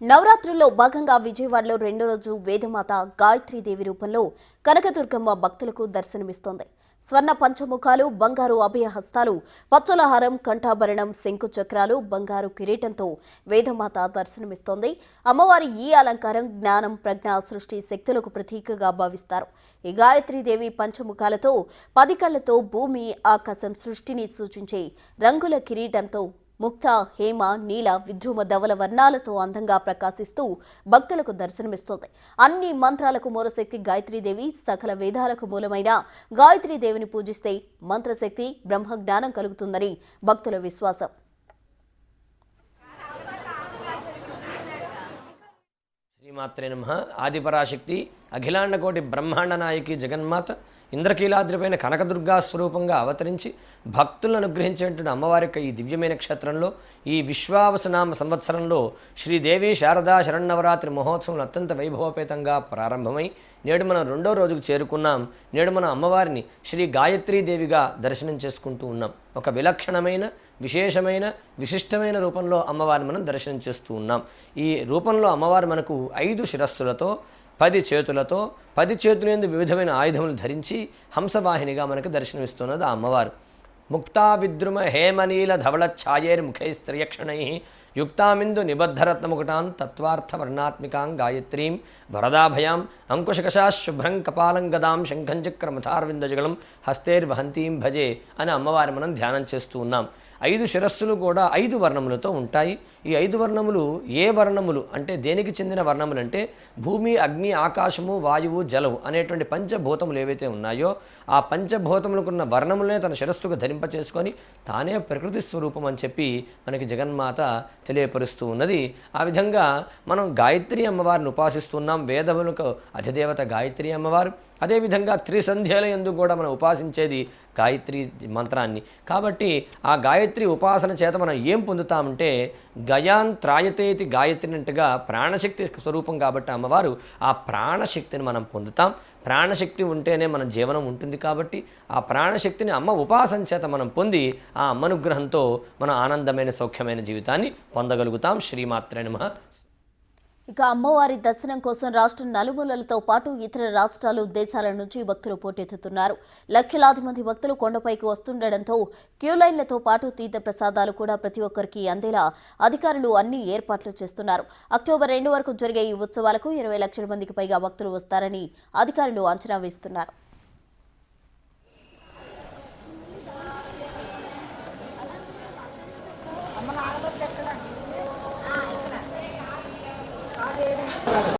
నవరాత్రుల్లో భాగంగా విజయవాడలో రెండో రోజు వేదమాత గాయత్రీదేవి రూపంలో కనకదుర్గమ్మ భక్తులకు దర్శనమిస్తోంది. స్వర్ణ పంచముఖాలు, బంగారు అభయహస్తాలు, పచ్చల హారం, కంఠాభరణం, శంకు చక్రాలు, బంగారు కిరీటంతో వేదమాత దర్శనమిస్తోంది. అమ్మవారి ఈ అలంకారం జ్ఞానం, ప్రజ్ఞ, సృష్టి శక్తులకు ప్రతీకగా భావిస్తారు. ఈ గాయత్రీదేవి పంచముఖాలతో 10 కళ్లతో భూమి, ఆకాశం, సృష్టిని సూచించే రంగుల కిరీటంతో ముక్త, హేమ, నీల, విద్రుమ ధవల వర్ణాలతో అందంగా ప్రకాశిస్తూ భక్తులకు దర్శనమిస్తోంది. అన్ని మంత్రాలకు మూలశక్తి గాయత్రీదేవి. సకల వేదాలకు మూలమైన గాయత్రీదేవిని పూజిస్తే మంత్రశక్తి, బ్రహ్మజ్ఞానం కలుగుతుందని భక్తుల విశ్వాసం. శ్రీమాత్రే నమః. ఆదిపరాశక్తి, అఖిలాండకోటి బ్రహ్మాండ నాయకి జగన్మాత ఇంద్రకీలాద్రిపైన కనకదుర్గా స్వరూపంగా అవతరించి భక్తులను అనుగ్రహించేటువంటి అమ్మవారి ఈ దివ్యమైన క్షేత్రంలో ఈ విశ్వావసునామ సంవత్సరంలో శ్రీదేవి శారదా శరన్నవరాత్రి మహోత్సవం అత్యంత వైభవపేతంగా ప్రారంభమై నేడు మనం రెండో రోజుకు చేరుకున్నాం. నేడు మనం అమ్మవారిని శ్రీ గాయత్రీదేవిగా దర్శనం చేసుకుంటూ ఉన్నాం. ఒక విలక్షణమైన, విశేషమైన, విశిష్టమైన రూపంలో అమ్మవారిని మనం దర్శనం చేస్తూ ఉన్నాం. ఈ రూపంలో అమ్మవారు మనకు 5 శిరస్సులతో 10 చేతులతో 10 చేతులందు వివిధమైన ఆయుధములు ధరించి హంసవాహినిగా మనకు దర్శనమిస్తున్నది ఆ అమ్మవారు. ముక్తా విద్రుమ హేమనీల ధవళ ఛాయైర్ముఖైస్త్రియక్షణై యుక్తామిందు నిబద్ధరత్నముకుటాం తత్వార్థ వర్ణాత్మికాం గాయత్రీం వరదాభయాం అంకుశకషా శుభ్రం కపాలం గదాం శంఖంచక్రమథార్విందజగలం హస్తేర్వహంతీం భజే అని అమ్మవారి మనం ధ్యానం చేస్తూ ఉన్నాం. 5 శిరస్సులు కూడా 5 వర్ణములతో ఉంటాయి. ఈ 5 వర్ణములు ఏ వర్ణములు అంటే దేనికి చెందిన వర్ణములు అంటే భూమి, అగ్ని, ఆకాశము, వాయువు, జలము అనేటువంటి పంచభూతములు ఏవైతే ఉన్నాయో ఆ పంచభూతములకున్న వర్ణములనే తన శిరస్సుకు ధరింపచేసుకొని తానే ప్రకృతి స్వరూపం అని చెప్పి మనకి జగన్మాత తెలియపరుస్తూ ఉన్నది. ఆ విధంగా మనం గాయత్రి అమ్మవారిని ఉపాసిస్తున్నాం. వేదములకు అధిదేవత గాయత్రి అమ్మవారు. అదేవిధంగా త్రిసంధ్యల యందు కూడా మనం ఉపాసించేది గాయత్రి మంత్రాన్ని. కాబట్టి ఆ గాయత్రి ఉపాసన చేత మనం ఏం పొందుతామంటే గయాన్ త్రాయతేతి గాయత్రి అంటగా ప్రాణశక్తి స్వరూపం కాబట్టి అమ్మవారు ఆ ప్రాణశక్తిని మనం పొందుతాం. ప్రాణశక్తి ఉంటేనే మన జీవనం ఉంటుంది కాబట్టి ఆ ప్రాణశక్తిని అమ్మ ఉపాసన చేత మనం పొంది ఆ అమ్మనుగ్రహంతో మన ఆనందమైన సౌఖ్యమైన జీవితాన్ని పొందగలుగుతాం. శ్రీమాత్రే నమః. ఇక అమ్మవారి దర్శనం కోసం రాష్ట్రం నలుమూలలతో పాటు ఇతర రాష్ట్రాలు, దేశాల నుంచి భక్తులు పోటెత్తుతున్నారు. లక్షలాది మంది భక్తులు కొండపైకి వస్తుండటంతో క్యూలైన్లతో పాటు తీర్థ ప్రసాదాలు కూడా ప్రతి ఒక్కరికి అందేలా అధికారులు అన్ని ఏర్పాట్లు చేస్తున్నారు. అక్టోబర్ 2 వరకు జరిగే ఈ ఉత్సవాలకు 20 లక్షల మందికి పైగా భక్తులు వస్తారని అధికారులు అంచనా వేస్తున్నారు.